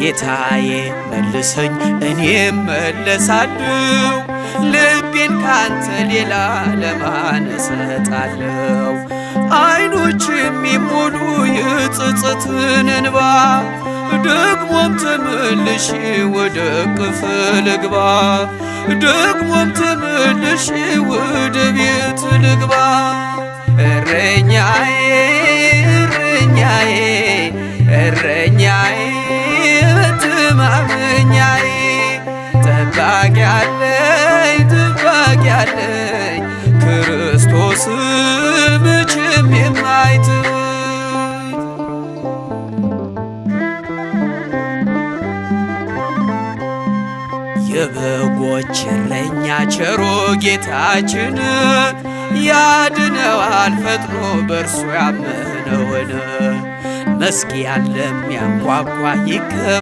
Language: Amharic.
ጌታዬ መልሰኝ እኔም መለሳለሁ ልቤን ካንተ ሌላ ለማን እሰጣለሁ? አይኖች የሚሞሉ የጸጸትን እንባ ደግሞም ተመልሼ ወደ እቅፍ ልግባ ደግሞም ተመልሼ ወደ ቤት ልግባ። እረኛዬ እረኛዬ እረኛዬ መተማመኛዬ ጠባቂ አለኝ ክርስቶስ መቼም የማይተወኝ። የበጎች እረኛ ቸሮ ጌታችን ያድነዋል ፈጥኖ በእርሱ ያመነውን መዝጊያን ለሚያንኳኳ